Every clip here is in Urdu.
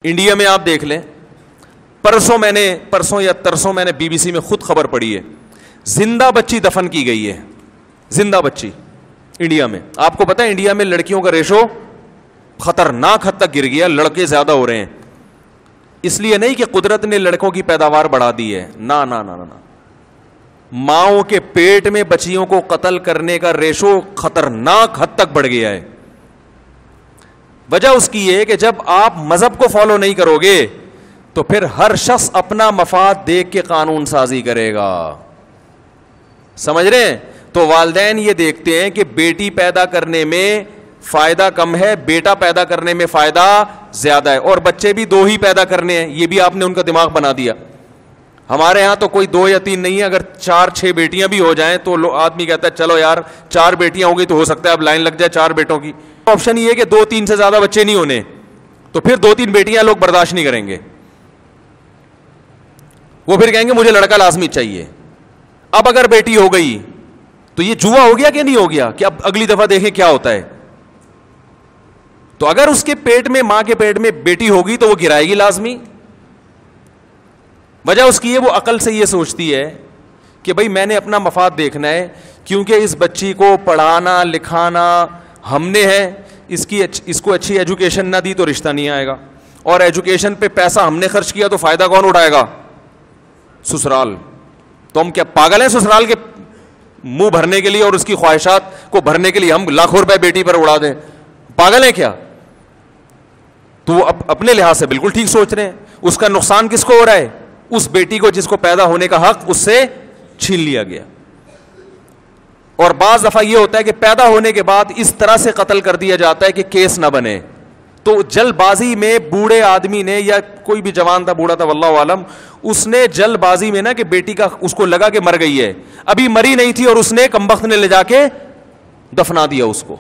انڈیا میں آپ دیکھ لیں, پرسوں یا ترسوں میں نے بی بی سی میں خود خبر پڑھی ہے, زندہ بچی دفن کی گئی ہے, زندہ بچی انڈیا میں. آپ کو پتا ہے انڈیا میں لڑکیوں کا ریشو خطرناک حد تک گر گیا, لڑکے زیادہ ہو رہے ہیں. اس لیے نہیں کہ قدرت نے لڑکوں کی پیداوار بڑھا دی ہے, نا نا نا نا, ماؤں کے پیٹ میں بچیوں کو قتل کرنے کا ریشو خطرناک حد تک بڑھ گیا ہے. وجہ اس کی ہے کہ جب آپ مذہب کو فالو نہیں کرو گے تو پھر ہر شخص اپنا مفاد دیکھ کے قانون سازی کرے گا. سمجھ رہے ہیں؟ تو والدین یہ دیکھتے ہیں کہ بیٹی پیدا کرنے میں فائدہ کم ہے, بیٹا پیدا کرنے میں فائدہ زیادہ ہے, اور بچے بھی 2 ہی پیدا کرنے ہیں. یہ بھی آپ نے ان کا دماغ بنا دیا. ہمارے ہاں تو کوئی 2 یا 3 نہیں ہے, اگر 4-6 بیٹیاں بھی ہو جائیں تو آدمی کہتا ہے چلو یار 4 بیٹیاں ہو گئی تو ہو سکتا ہے اب لائن لگ جائے 4 بیٹوں کی. آپشن یہ ہے کہ 2-3 سے زیادہ بچے نہیں ہونے, تو پھر 2-3 بیٹیاں لوگ برداشت نہیں کریں گے, وہ پھر کہیں گے مجھے لڑکا لازمی چاہیے. اب اگر بیٹی ہو گئی تو یہ جوا ہو گیا کہ نہیں ہو گیا, کہ اب اگلی دفعہ دیکھیں کیا ہوتا ہے. تو اگر اس کے پیٹ میں, ماں کے پیٹ میں بیٹی ہوگی تو وہ گرائے گی لازمی. وجہ اس کی ہے وہ عقل سے یہ سوچتی ہے کہ بھائی میں نے اپنا مفاد دیکھنا ہے, کیونکہ اس بچی کو پڑھانا لکھانا ہم نے ہے, اس کو اچھی ایجوکیشن نہ دی تو رشتہ نہیں آئے گا, اور ایجوکیشن پہ پیسہ ہم نے خرچ کیا تو فائدہ کون اٹھائے گا؟ سسرال. تو ہم کیا پاگل ہیں سسرال کے منہ بھرنے کے لیے اور اس کی خواہشات کو بھرنے کے لیے ہم لاکھوں روپے بیٹی پر اڑا دیں؟ پاگل ہیں کیا؟ تو وہ اپنے لحاظ سے بالکل ٹھیک سوچ رہے ہیں. اس کا نقصان کس کو ہو رہا ہے؟ اس بیٹی کو جس کو پیدا ہونے کا حق اس سے چھین لیا گیا. اور بعض دفعہ یہ ہوتا ہے کہ پیدا ہونے کے بعد اس طرح سے قتل کر دیا جاتا ہے کہ کیس نہ بنے. تو جلد بازی میں بوڑھے آدمی نے, یا کوئی بھی جوان تھا بوڑھا تھا واللہ عالم, اس نے جلد بازی میں نا کہ بیٹی کا اس کو لگا کہ مر گئی ہے, ابھی مری نہیں تھی, اور اس نے کمبخت نے لے جا کے دفنا دیا اس کو.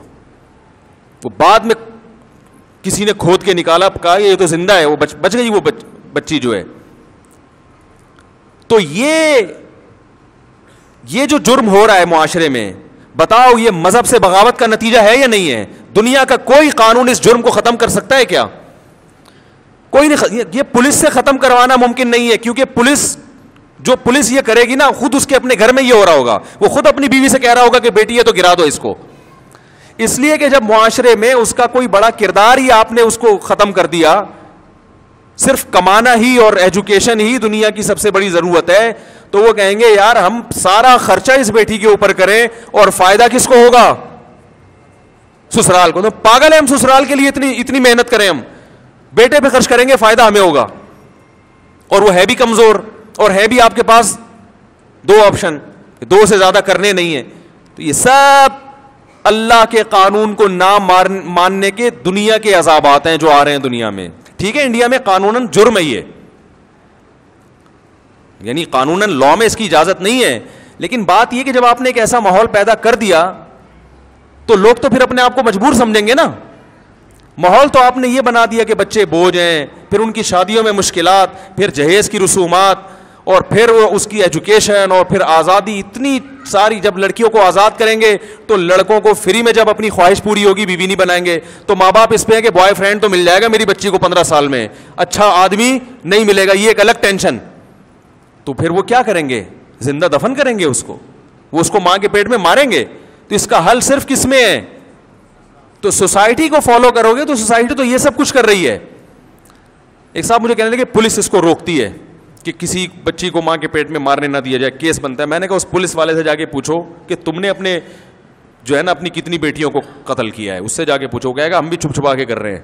وہ بعد میں کسی نے کھود کے نکالا, کہا یہ تو زندہ ہے, وہ بچ گئی وہ بچی جو ہے. تو یہ جو جرم ہو رہا ہے معاشرے میں, بتاؤ یہ مذہب سے بغاوت کا نتیجہ ہے یا نہیں ہے؟ دنیا کا کوئی قانون اس جرم کو ختم کر سکتا ہے کیا؟ کوئی نہیں. یہ پولیس سے ختم کروانا ممکن نہیں ہے, کیونکہ پولیس یہ کرے گی نا, خود اس کے اپنے گھر میں یہ ہو رہا ہوگا, وہ خود اپنی بیوی سے کہہ رہا ہوگا کہ بیٹی ہے تو گرا دو اس کو. اس لیے کہ جب معاشرے میں اس کا کوئی بڑا کردار ہی آپ نے اس کو ختم کر دیا, صرف کمانا ہی اور ایجوکیشن ہی دنیا کی سب سے بڑی ضرورت ہے, تو وہ کہیں گے یار ہم سارا خرچہ اس بیٹی کے اوپر کریں اور فائدہ کس کو ہوگا؟ سسرال کو. تو پاگل ہے ہم سسرال کے لیے اتنی محنت کریں, ہم بیٹے پہ خرچ کریں گے فائدہ ہمیں ہوگا, اور وہ ہے بھی کمزور, اور ہے بھی آپ کے پاس 2 آپشن, 2 سے زیادہ کرنے نہیں ہیں. تو یہ سب اللہ کے قانون کو نہ ماننے کے دنیا کے عذابات ہیں جو آ رہے ہیں دنیا میں. ٹھیک ہے, انڈیا میں قانوناً جرم ہے یہ, یعنی قانوناً لا میں اس کی اجازت نہیں ہے, لیکن بات یہ کہ جب آپ نے ایک ایسا ماحول پیدا کر دیا تو لوگ تو پھر اپنے آپ کو مجبور سمجھیں گے نا. ماحول تو آپ نے یہ بنا دیا کہ بچے بوجھ ہیں, پھر ان کی شادیوں میں مشکلات, پھر جہیز کی رسومات, اور پھر اس کی ایجوکیشن, اور پھر آزادی اتنی ساری. جب لڑکیوں کو آزاد کریں گے تو لڑکوں کو فری میں جب اپنی خواہش پوری ہوگی بیوی نہیں بنائیں گے, تو ماں باپ اس پہ ہے کہ بوائے فرینڈ تو مل جائے گا میری بچی کو 15 سال میں, اچھا آدمی نہیں ملے گا, یہ ایک الگ ٹینشن. تو پھر وہ کیا کریں گے؟ زندہ دفن کریں گے اس کو, وہ اس کو ماں کے پیٹ میں ماریں گے. تو اس کا حل صرف کس میں ہے؟ تو سوسائٹی کو فالو کرو گے تو سوسائٹی تو یہ سب کچھ کر رہی ہے. ایک صاحب مجھے کہنے لگے پولیس اس کو روکتی ہے کہ کسی بچی کو ماں کے پیٹ میں مارنے نہ دیا جائے, کیس بنتا ہے. میں نے کہا اس پولیس والے سے جا کے پوچھو کہ تم نے اپنے جو ہے نا اپنی کتنی بیٹیوں کو قتل کیا ہے, اس سے جا کے پوچھو, کہے گا ہم بھی چھپ چھپا کے کر رہے ہیں.